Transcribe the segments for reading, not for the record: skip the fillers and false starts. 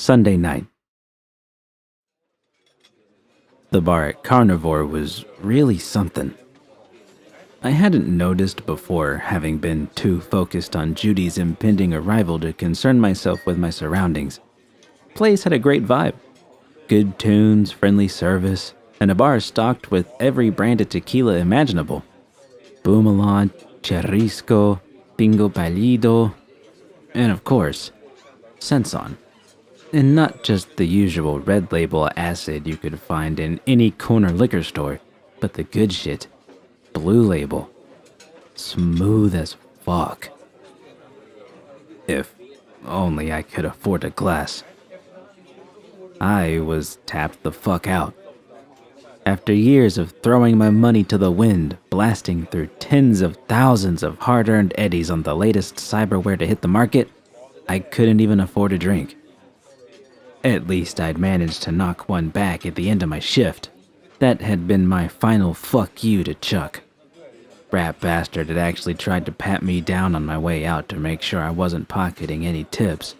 Sunday night. The bar at Carnivore was really something. I hadn't noticed before, having been too focused on Judy's impending arrival to concern myself with my surroundings. Place had a great vibe. Good tunes, friendly service, and a bar stocked with every brand of tequila imaginable. Boomalon, Charisco, Pingo Palido, and of course, Senson. And not just the usual red label acid you could find in any corner liquor store, but the good shit. Blue label. Smooth as fuck. If only I could afford a glass. I was tapped the fuck out. After years of throwing my money to the wind, blasting through tens of thousands of hard-earned eddies on the latest cyberware to hit the market, I couldn't even afford a drink. At least I'd managed to knock one back at the end of my shift. That had been my final fuck you to Chuck. Rat bastard had actually tried to pat me down on my way out to make sure I wasn't pocketing any tips.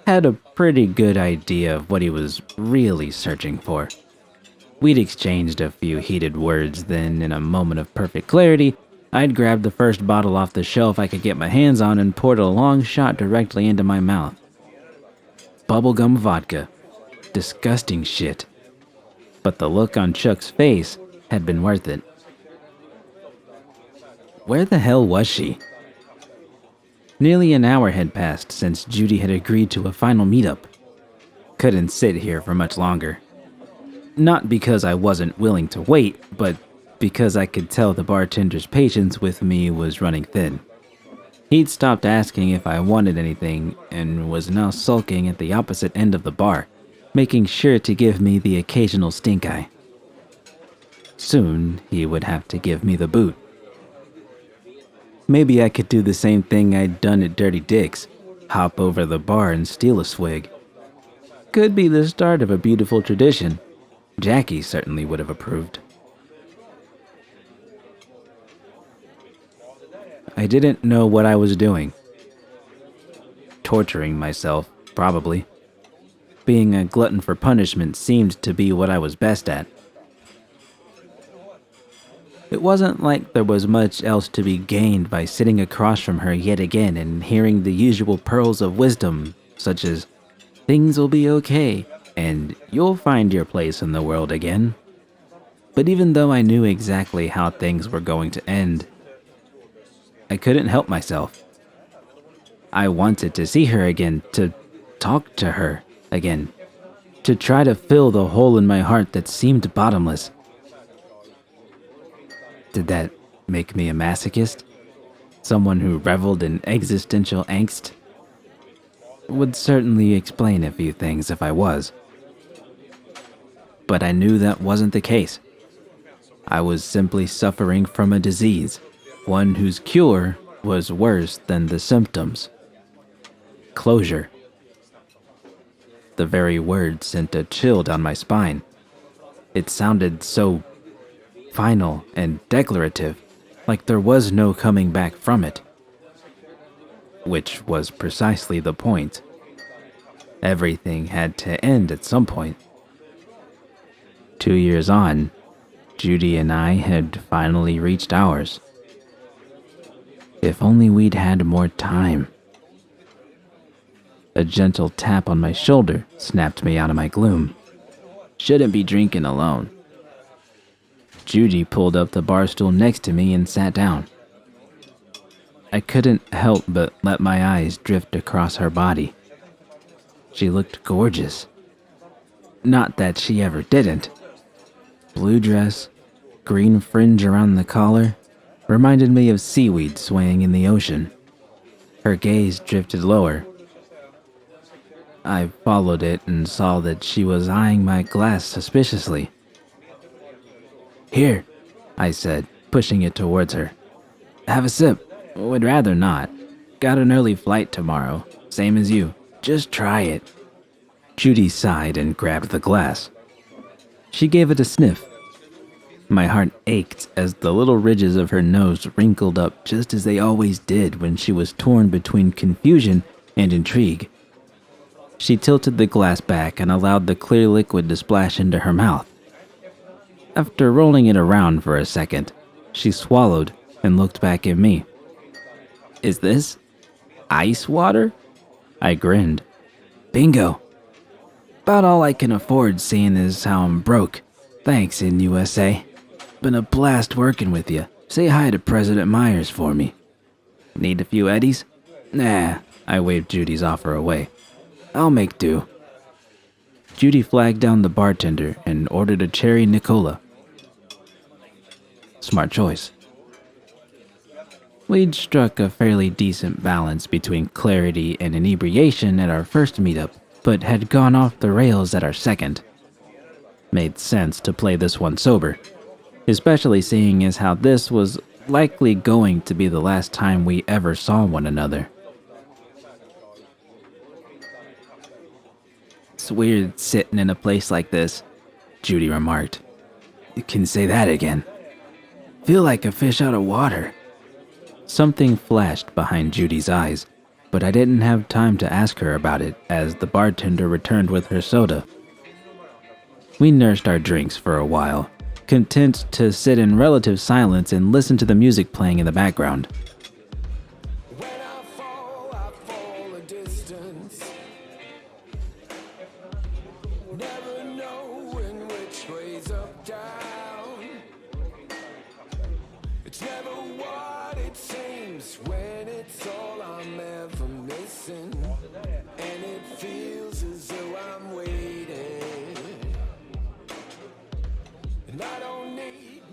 Had a pretty good idea of what he was really searching for. We'd exchanged a few heated words, then in a moment of perfect clarity, I'd grabbed the first bottle off the shelf I could get my hands on and poured a long shot directly into my mouth. Bubblegum vodka. Disgusting shit. But the look on Chuck's face had been worth it. Where the hell was she? Nearly an hour had passed since Judy had agreed to a final meetup. Couldn't sit here for much longer. Not because I wasn't willing to wait, but because I could tell the bartender's patience with me was running thin. He'd stopped asking if I wanted anything and was now sulking at the opposite end of the bar, making sure to give me the occasional stink eye. Soon, he would have to give me the boot. Maybe I could do the same thing I'd done at Dirty Dick's, hop over the bar and steal a swig. Could be the start of a beautiful tradition. Jackie certainly would have approved. I didn't know what I was doing. Torturing myself, probably. Being a glutton for punishment seemed to be what I was best at. It wasn't like there was much else to be gained by sitting across from her yet again and hearing the usual pearls of wisdom, such as, "Things will be okay," and "You'll find your place in the world again." But even though I knew exactly how things were going to end, I couldn't help myself. I wanted to see her again, to talk to her again, to try to fill the hole in my heart that seemed bottomless. Did that make me a masochist? Someone who reveled in existential angst? Would certainly explain a few things if I was. But I knew that wasn't the case. I was simply suffering from a disease, one whose cure was worse than the symptoms. Closure. The very word sent a chill down my spine. It sounded so final and declarative, like there was no coming back from it. Which was precisely the point. Everything had to end at some point. 2 years on, Judy and I had finally reached ours. If only we'd had more time. A gentle tap on my shoulder snapped me out of my gloom. Shouldn't be drinking alone. Judy pulled up the bar stool next to me and sat down. I couldn't help but let my eyes drift across her body. She looked gorgeous. Not that she ever didn't. Blue dress, green fringe around the collar, reminded me of seaweed swaying in the ocean. Her gaze drifted lower. I followed it and saw that she was eyeing my glass suspiciously. "Here," I said, pushing it towards her. "Have a sip. Would rather not. Got an early flight tomorrow, same as you. Just try it." Judy sighed and grabbed the glass. She gave it a sniff. My heart ached as the little ridges of her nose wrinkled up just as they always did when she was torn between confusion and intrigue. She tilted the glass back and allowed the clear liquid to splash into her mouth. After rolling it around for a second, she swallowed and looked back at me. "Is this ice water?" I grinned. "Bingo. About all I can afford, seeing as how I'm broke. Thanks, in USA. Been a blast working with you. Say hi to President Myers for me." "Need a few eddies?" "Nah," I waved Judy's offer away. "I'll make do." Judy flagged down the bartender and ordered a cherry Nicola. Smart choice. We'd struck a fairly decent balance between clarity and inebriation at our first meetup, but had gone off the rails at our second. Made sense to play this one sober, especially seeing as how this was likely going to be the last time we ever saw one another. "It's weird sitting in a place like this," Judy remarked. "You can say that again. Feel like a fish out of water." Something flashed behind Judy's eyes, but I didn't have time to ask her about it as the bartender returned with her soda. We nursed our drinks for a while, content to sit in relative silence and listen to the music playing in the background.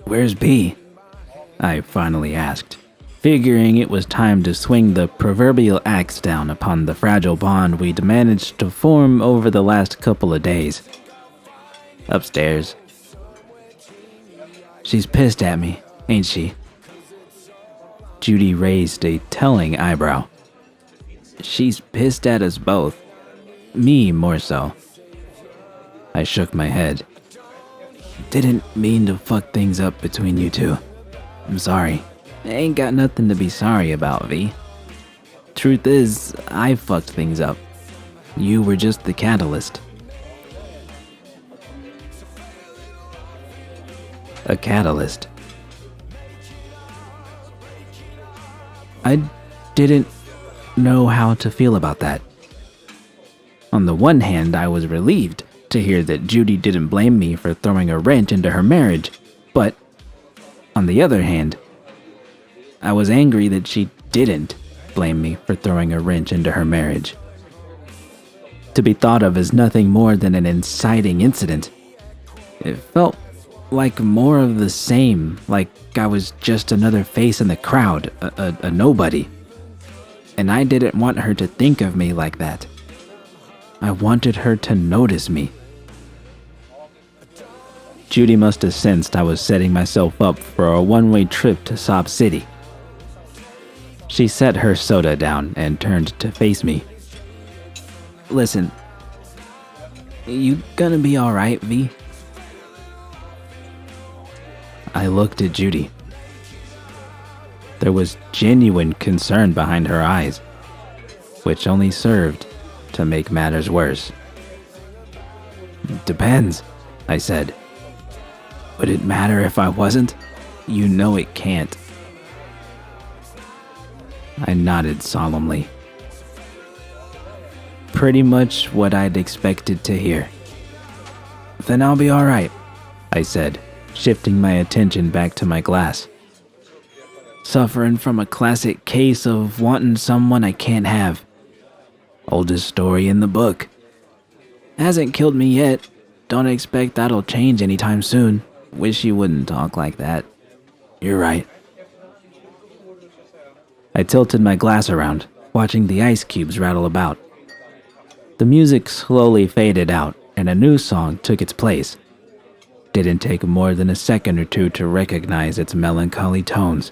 "Where's B?" I finally asked, figuring it was time to swing the proverbial axe down upon the fragile bond we'd managed to form over the last couple of days. "Upstairs." "She's pissed at me, ain't she?" Judy raised a telling eyebrow. "She's pissed at us both. Me more so." I shook my head. "Didn't mean to fuck things up between you two. I'm sorry. Ain't got nothing to be sorry about, V. Truth is, I fucked things up. You were just the catalyst." A catalyst. I didn't know how to feel about that. On the one hand, I was relieved to hear that Judy didn't blame me for throwing a wrench into her marriage, but on the other hand, I was angry that she didn't blame me for throwing a wrench into her marriage. To be thought of as nothing more than an inciting incident, it felt like more of the same, like I was just another face in the crowd, a nobody. And I didn't want her to think of me like that. I wanted her to notice me. Judy must have sensed I was setting myself up for a one-way trip to Sob City. She set her soda down and turned to face me. "Listen, you gonna be alright, V?" I looked at Judy. There was genuine concern behind her eyes, which only served to make matters worse. "Depends," I said. "Would it matter if I wasn't? You know it can't." I nodded solemnly. Pretty much what I'd expected to hear. "Then I'll be alright," I said, shifting my attention back to my glass. "Suffering from a classic case of wanting someone I can't have. Oldest story in the book. Hasn't killed me yet. Don't expect that'll change anytime soon. Wish you wouldn't talk like that. You're right." I tilted my glass around, watching the ice cubes rattle about. The music slowly faded out, and a new song took its place. Didn't take more than a second or two to recognize its melancholy tones.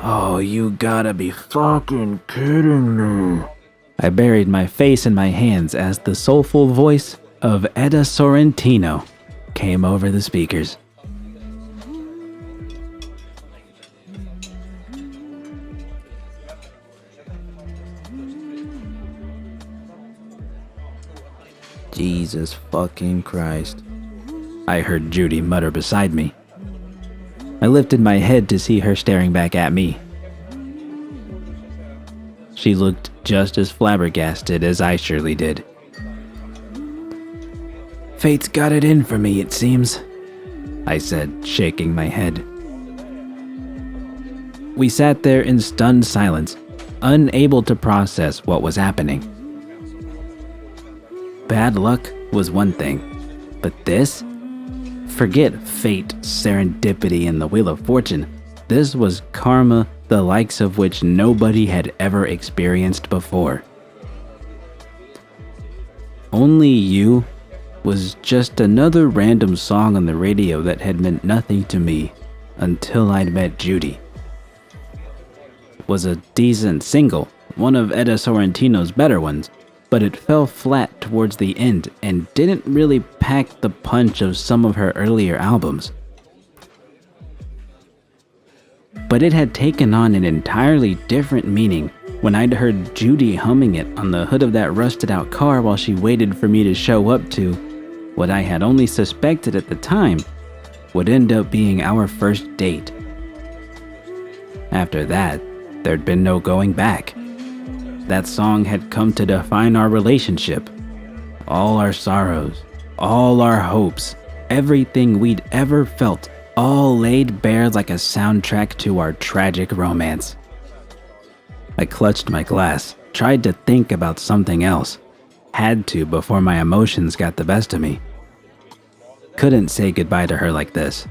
"Oh, you gotta be fucking kidding me." I buried my face in my hands as the soulful voice of Eda Sorrentino came over the speakers. Jesus fucking Christ, I heard Judy mutter beside me. I lifted my head to see her staring back at me. She looked just as flabbergasted as I surely did. Fate's got it in for me, it seems, I said, shaking my head. We sat there in stunned silence, unable to process what was happening. Bad luck was one thing, but this? Forget fate, serendipity, and the Wheel of Fortune. This was karma, the likes of which nobody had ever experienced before. Only You was just another random song on the radio that had meant nothing to me until I'd met Judy. It was a decent single, one of Eda Sorrentino's better ones, but it fell flat towards the end and didn't really pack the punch of some of her earlier albums. But it had taken on an entirely different meaning when I'd heard Judy humming it on the hood of that rusted out car while she waited for me to show up to what I had only suspected at the time would end up being our first date. After that, there'd been no going back. That song had come to define our relationship. All our sorrows, all our hopes, everything we'd ever felt, all laid bare like a soundtrack to our tragic romance. I clutched my glass, tried to think about something else. Had to before my emotions got the best of me. Couldn't say goodbye to her like this.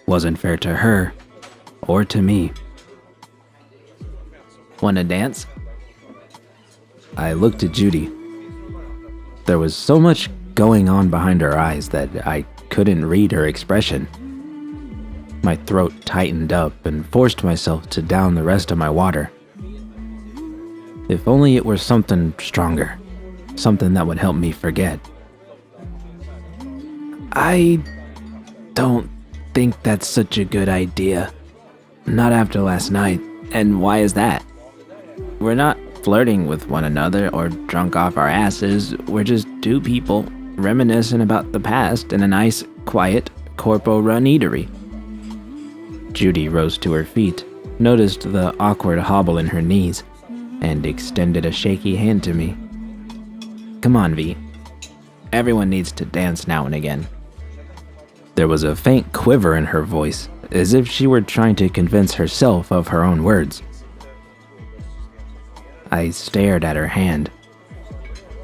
Wasn't fair to her, or to me. Wanna dance? I looked at Judy. There was so much going on behind her eyes that I couldn't read her expression. My throat tightened up and forced myself to down the rest of my water. If only it were something stronger, something that would help me forget. I don't think that's such a good idea. Not after last night. And why is that? We're not flirting with one another or drunk off our asses. We're just two people reminiscing about the past in a nice, quiet, corpo-run eatery. Judy rose to her feet, noticed the awkward hobble in her knees, and extended a shaky hand to me. Come on, V. Everyone needs to dance now and again. There was a faint quiver in her voice, as if she were trying to convince herself of her own words. I stared at her hand.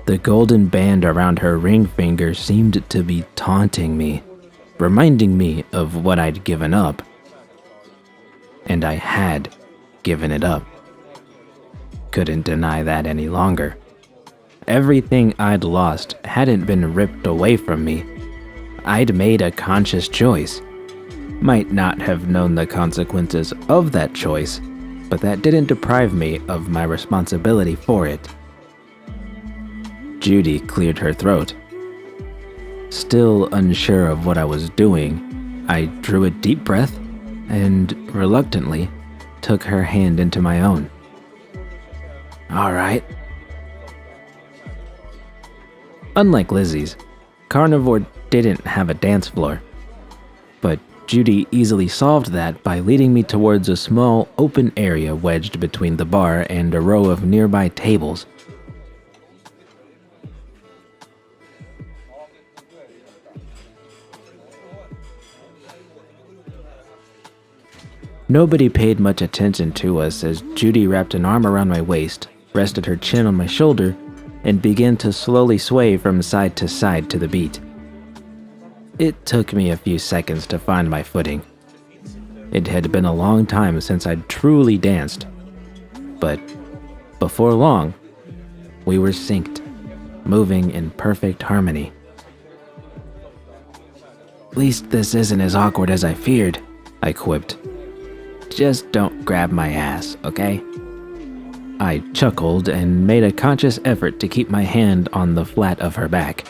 The golden band around her ring finger seemed to be taunting me, reminding me of what I'd given up. And I had given it up. Couldn't deny that any longer. Everything I'd lost hadn't been ripped away from me. I'd made a conscious choice. Might not have known the consequences of that choice, but that didn't deprive me of my responsibility for it. Judy cleared her throat. Still unsure of what I was doing, I drew a deep breath and reluctantly took her hand into my own. All right. Unlike Lizzie's, Carnivore didn't have a dance floor, but Judy easily solved that by leading me towards a small open area wedged between the bar and a row of nearby tables. Nobody paid much attention to us as Judy wrapped an arm around my waist, rested her chin on my shoulder, and began to slowly sway from side to side to the beat. It took me a few seconds to find my footing. It had been a long time since I'd truly danced, but before long, we were synced, moving in perfect harmony. At least this isn't as awkward as I feared, I quipped. Just don't grab my ass, okay? I chuckled and made a conscious effort to keep my hand on the flat of her back.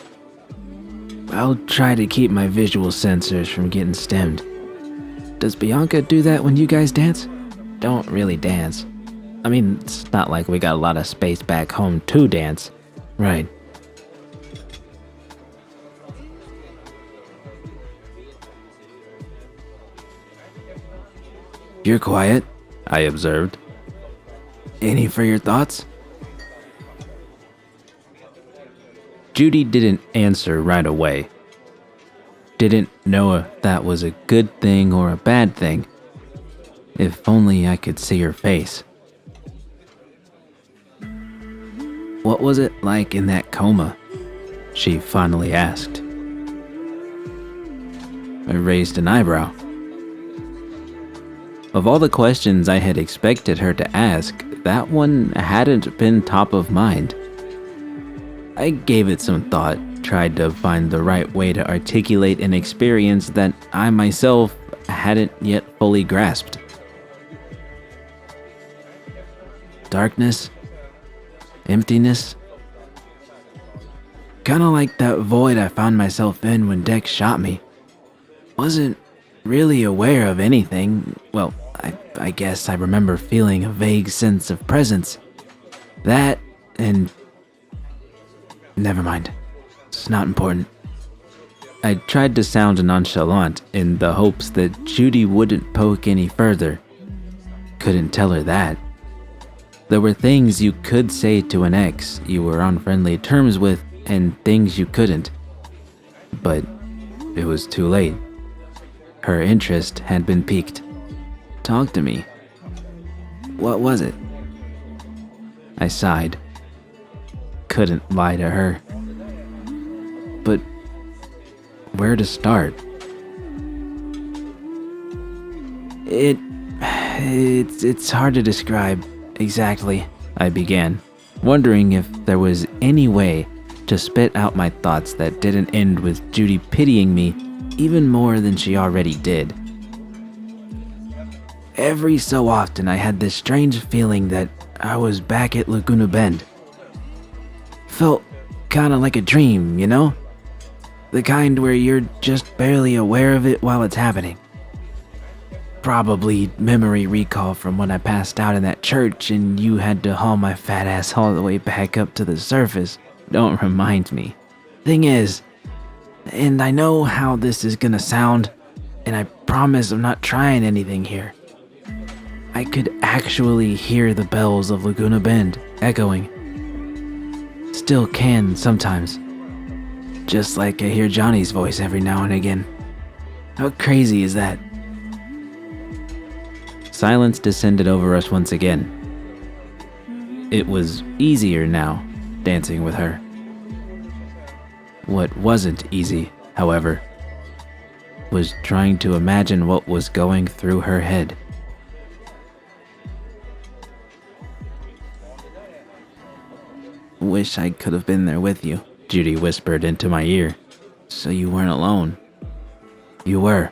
I'll try to keep my visual sensors from getting stemmed. Does Bianca do that when you guys dance? Don't really dance. I mean, it's not like we got a lot of space back home to dance. Right. "You're quiet," I observed. "Any for your thoughts?" Judy didn't answer right away. Didn't know if that was a good thing or a bad thing. If only I could see her face. "What was it like in that coma?" she finally asked. I raised an eyebrow. Of all the questions I had expected her to ask, that one hadn't been top of mind. I gave it some thought, tried to find the right way to articulate an experience that I myself hadn't yet fully grasped. Darkness, emptiness. Kinda like that void I found myself in when Dex shot me. Wasn't really aware of anything. Well, I guess I remember feeling a vague sense of presence. That and... Never mind. It's not important. I tried to sound nonchalant in the hopes that Judy wouldn't poke any further. Couldn't tell her that. There were things you could say to an ex you were on friendly terms with and things you couldn't. But it was too late. Her interest had been piqued. "Talk to me. What was it?" I sighed. Couldn't lie to her. But where to start? It's hard to describe exactly, I began, wondering if there was any way to spit out my thoughts that didn't end with Judy pitying me even more than she already did. Every so often I had this strange feeling that I was back at Laguna Bend. Felt kinda like a dream, you know? The kind where you're just barely aware of it while it's happening. Probably memory recall from when I passed out in that church and you had to haul my fat ass all the way back up to the surface. Don't remind me. Thing is, and I know how this is gonna sound, and I promise I'm not trying anything here. I could actually hear the bells of Laguna Bend echoing. Still can sometimes. Just like I hear Johnny's voice every now and again. How crazy is that? Silence descended over us once again. It was easier now, dancing with her. What wasn't easy, however, was trying to imagine what was going through her head. "Wish I could have been there with you," Judy whispered into my ear, "so you weren't alone." "You were."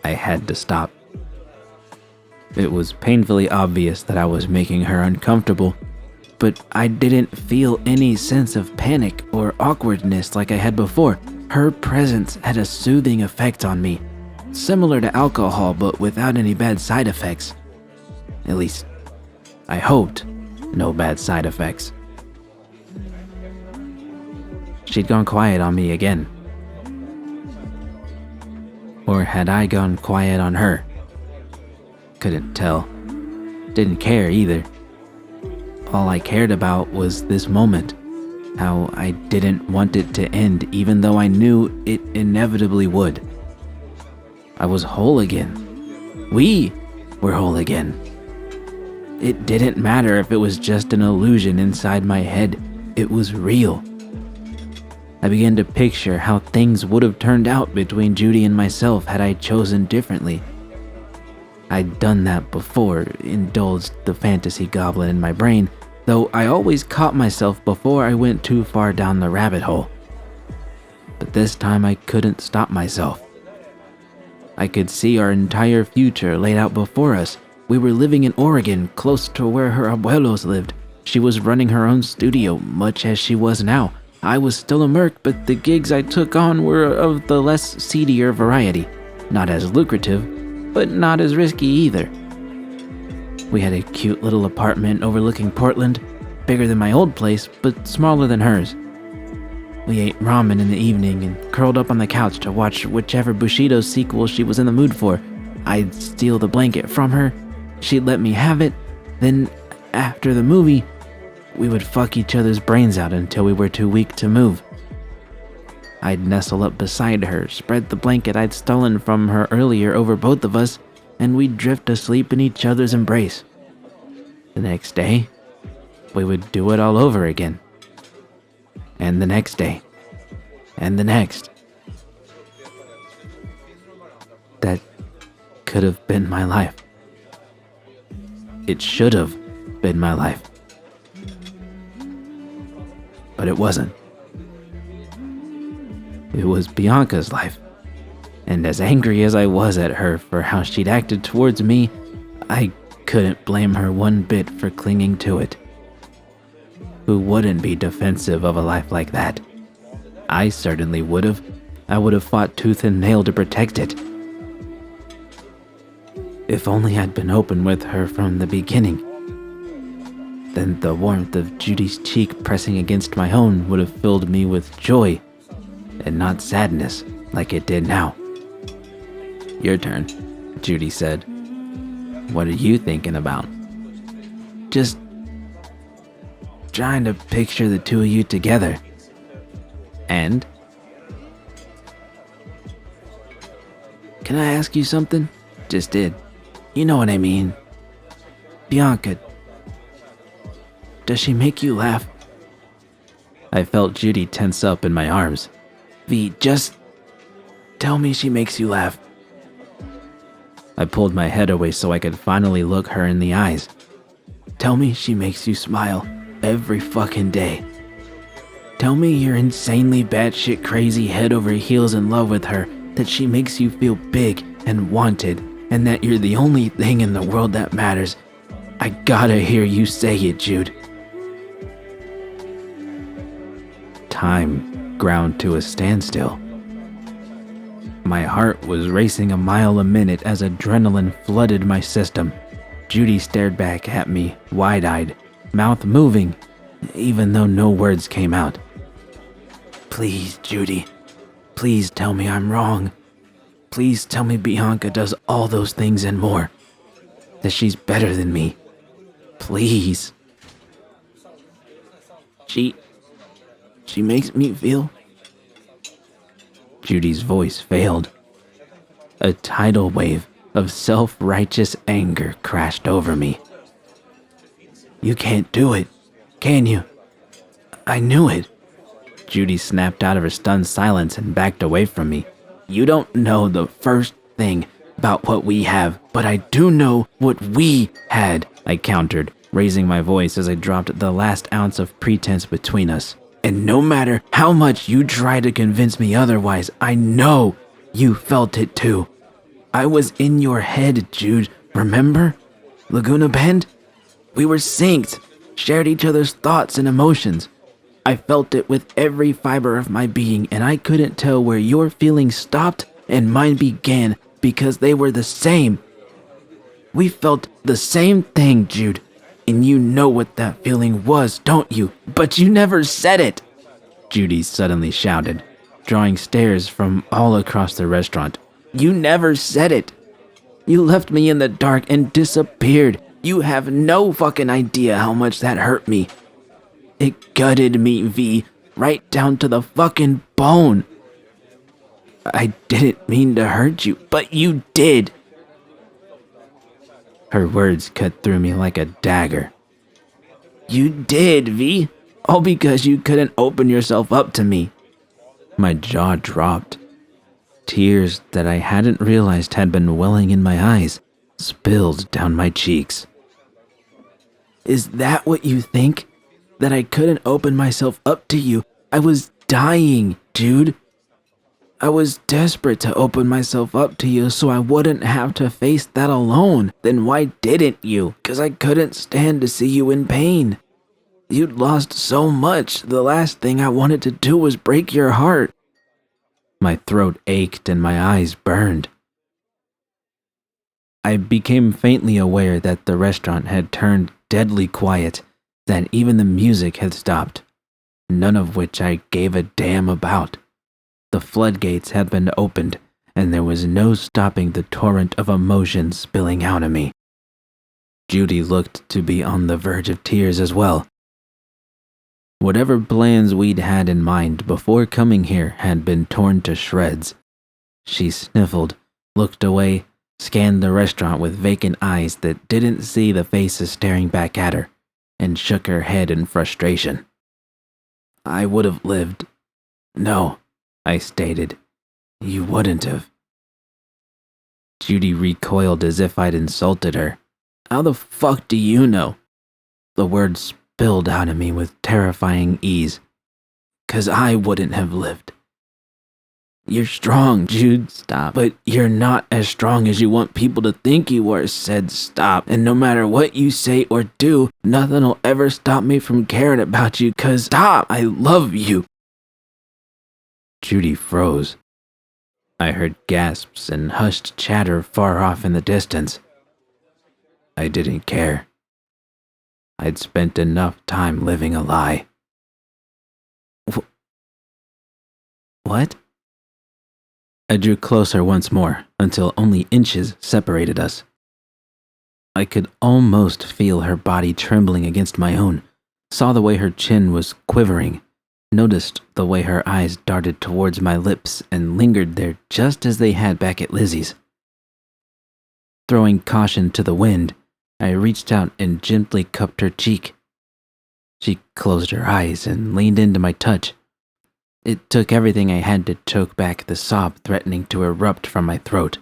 I had to stop. It was painfully obvious that I was making her uncomfortable, but I didn't feel any sense of panic or awkwardness like I had before. Her presence had a soothing effect on me, similar to alcohol but without any bad side effects. At least, I hoped no bad side effects. She'd gone quiet on me again. Or had I gone quiet on her? Couldn't tell. Didn't care either. All I cared about was this moment. How I didn't want it to end even though I knew it inevitably would. I was whole again. We were whole again. It didn't matter if it was just an illusion inside my head. It was real. I began to picture how things would have turned out between Judy and myself had I chosen differently. I'd done that before, indulged the fantasy goblin in my brain, though I always caught myself before I went too far down the rabbit hole. But this time I couldn't stop myself. I could see our entire future laid out before us. We were living in Oregon, close to where her abuelos lived. She was running her own studio, much as she was now. I was still a merc, but the gigs I took on were of the less seedier variety. Not as lucrative, but not as risky either. We had a cute little apartment overlooking Portland, bigger than my old place, but smaller than hers. We ate ramen in the evening and curled up on the couch to watch whichever Bushido sequel she was in the mood for. I'd steal the blanket from her, she'd let me have it, then after the movie, we would fuck each other's brains out until we were too weak to move. I'd nestle up beside her, spread the blanket I'd stolen from her earlier over both of us, and we'd drift asleep in each other's embrace. The next day, we would do it all over again. And the next day. And the next. That could have been my life. It should have been my life. But it wasn't. It was Bianca's life. And as angry as I was at her for how she'd acted towards me, I couldn't blame her one bit for clinging to it. Who wouldn't be defensive of a life like that? I certainly would have. I would have fought tooth and nail to protect it. If only I'd been open with her from the beginning. Then the warmth of Judy's cheek pressing against my own would have filled me with joy, and not sadness like it did now. Your turn, Judy said. What are you thinking about? Just trying to picture the two of you together. And? Can I ask you something? Just did. You know what I mean. Bianca, does she make you laugh? I felt Judy tense up in my arms. V, just tell me she makes you laugh. I pulled my head away so I could finally look her in the eyes. Tell me she makes you smile every fucking day. Tell me you're insanely batshit crazy head over heels in love with her, that she makes you feel big and wanted, and that you're the only thing in the world that matters. I gotta hear you say it, Jude. Time ground to a standstill. My heart was racing a mile a minute as adrenaline flooded my system. Judy stared back at me, wide-eyed, mouth moving, even though no words came out. Please, Judy. Please tell me I'm wrong. Please tell me Bianca does all those things and more. That she's better than me. Please. She makes me feel... Judy's voice failed. A tidal wave of self-righteous anger crashed over me. You can't do it, can you? I knew it. Judy snapped out of her stunned silence and backed away from me. You don't know the first thing about what we have, but I do know what we had, I countered, raising my voice as I dropped the last ounce of pretense between us. And no matter how much you try to convince me otherwise, I know you felt it too. I was in your head, Jude, remember? Laguna Bend? We were synced, shared each other's thoughts and emotions. I felt it with every fiber of my being, and I couldn't tell where your feelings stopped and mine began because they were the same. We felt the same thing, Jude. And you know what that feeling was, don't you? But you never said it! Judy suddenly shouted, drawing stares from all across the restaurant. You never said it! You left me in the dark and disappeared. You have no fucking idea how much that hurt me. It gutted me, V, right down to the fucking bone. I didn't mean to hurt you, but you did. Her words cut through me like a dagger. You did, V. All because you couldn't open yourself up to me. My jaw dropped. Tears that I hadn't realized had been welling in my eyes spilled down my cheeks. Is that what you think? That I couldn't open myself up to you? I was dying, Jude. I was desperate to open myself up to you so I wouldn't have to face that alone. Then why didn't you? 'Cause I couldn't stand to see you in pain. You'd lost so much, the last thing I wanted to do was break your heart. My throat ached and my eyes burned. I became faintly aware that the restaurant had turned deadly quiet, that even the music had stopped. none of which I gave a damn about. The floodgates had been opened, and there was no stopping the torrent of emotions spilling out of me. Judy looked to be on the verge of tears as well. Whatever plans we'd had in mind before coming here had been torn to shreds. She sniffled, looked away, scanned the restaurant with vacant eyes that didn't see the faces staring back at her, and shook her head in frustration. I would have lived. No, I stated. You wouldn't have. Judy recoiled as if I'd insulted her. How the fuck do you know? The words spilled out of me with terrifying ease. 'Cause I wouldn't have lived. You're strong, Jude. Stop. But you're not as strong as you want people to think you are, said stop. And no matter what you say or do, nothing'll ever stop me from caring about you, 'cause stop, I love you. Judy froze. I heard gasps and hushed chatter far off in the distance. I didn't care. I'd spent enough time living a lie. What? I drew closer once more, until only inches separated us. I could almost feel her body trembling against my own, saw the way her chin was quivering, noticed the way her eyes darted towards my lips and lingered there just as they had back at Lizzie's. Throwing caution to the wind, I reached out and gently cupped her cheek. She closed her eyes and leaned into my touch. It took everything I had to choke back the sob threatening to erupt from my throat.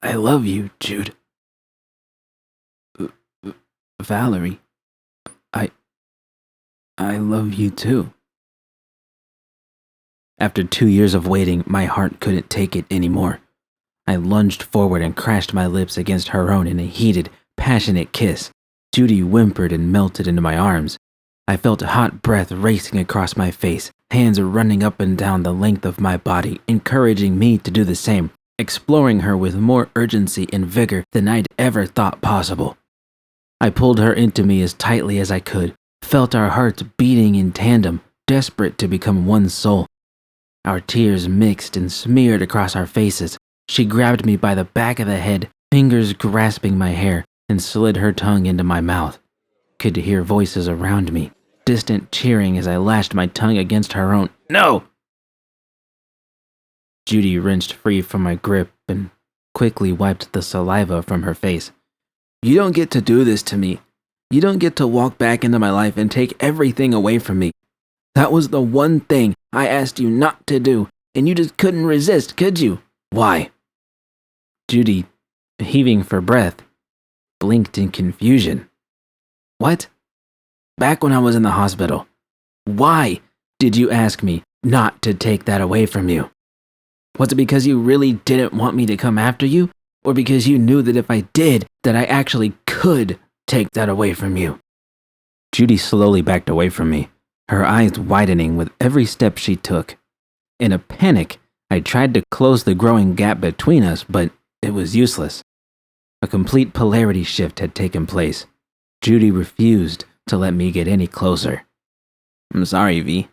I love you, Jude. Valerie, I love you too. After 2 years of waiting, my heart couldn't take it anymore. I lunged forward and crashed my lips against her own in a heated, passionate kiss. Judy whimpered and melted into my arms. I felt hot breath racing across my face, hands running up and down the length of my body, encouraging me to do the same, exploring her with more urgency and vigor than I'd ever thought possible. I pulled her into me as tightly as I could, felt our hearts beating in tandem, desperate to become one soul. Our tears mixed and smeared across our faces. She grabbed me by the back of the head, fingers grasping my hair, and slid her tongue into my mouth. Could hear voices around me, distant cheering as I lashed my tongue against her own. No! Judy wrenched free from my grip and quickly wiped the saliva from her face. You don't get to do this to me. You don't get to walk back into my life and take everything away from me. That was the one thing I asked you not to do, and you just couldn't resist, could you? Why? Judy, heaving for breath, blinked in confusion. What? Back when I was in the hospital. Why did you ask me not to take that away from you? Was it because you really didn't want me to come after you? Or because you knew that if I did, that I actually could take that away from you? Judy slowly backed away from me, her eyes widening with every step she took. In a panic, I tried to close the growing gap between us, but it was useless. A complete polarity shift had taken place. Judy refused to let me get any closer. I'm sorry, V.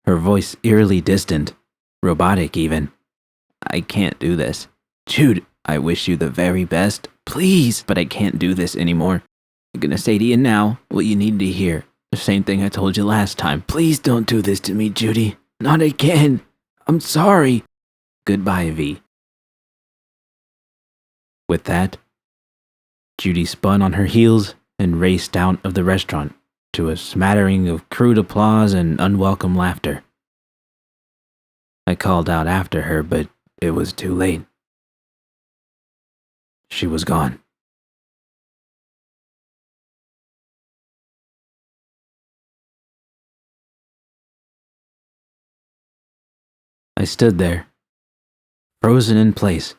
Her voice eerily distant, robotic even. I can't do this. Jude, I wish you the very best. Please, but I can't do this anymore. I'm gonna say to you now what you need to hear. The same thing I told you last time. Please don't do this to me, Judy. Not again. I'm sorry. Goodbye, V. With that, Judy spun on her heels and raced out of the restaurant to a smattering of crude applause and unwelcome laughter. I called out after her, but it was too late. She was gone. I stood there, frozen in place,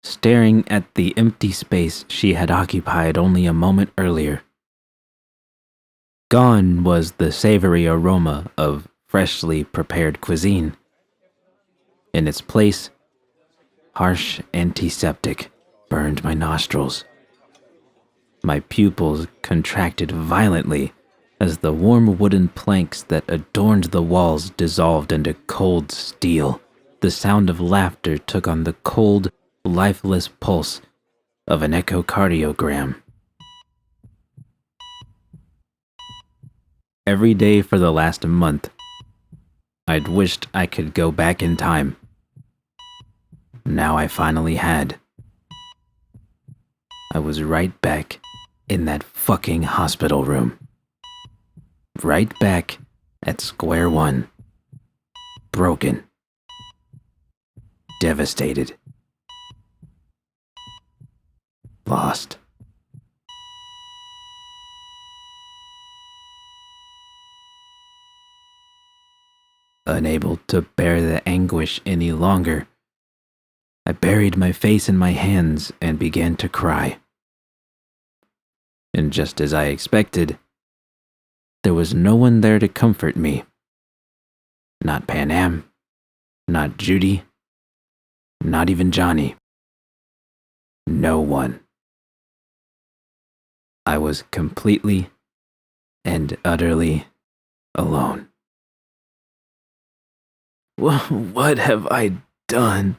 staring at the empty space she had occupied only a moment earlier. Gone was the savory aroma of freshly prepared cuisine. In its place, harsh antiseptic burned my nostrils. My pupils contracted violently As the warm wooden planks that adorned the walls dissolved into cold steel, the sound of laughter took on the cold, lifeless pulse of an echocardiogram. Every day for the last month, I'd wished I could go back in time. Now I finally had. I was right back in that fucking hospital room. Right back at square one. Broken. Devastated. Lost. Unable to bear the anguish any longer, I buried my face in my hands and began to cry. And just as I expected, there was no one there to comfort me. Not Pan Am, not Judy, not even Johnny. No one. I was completely and utterly alone. What have I done?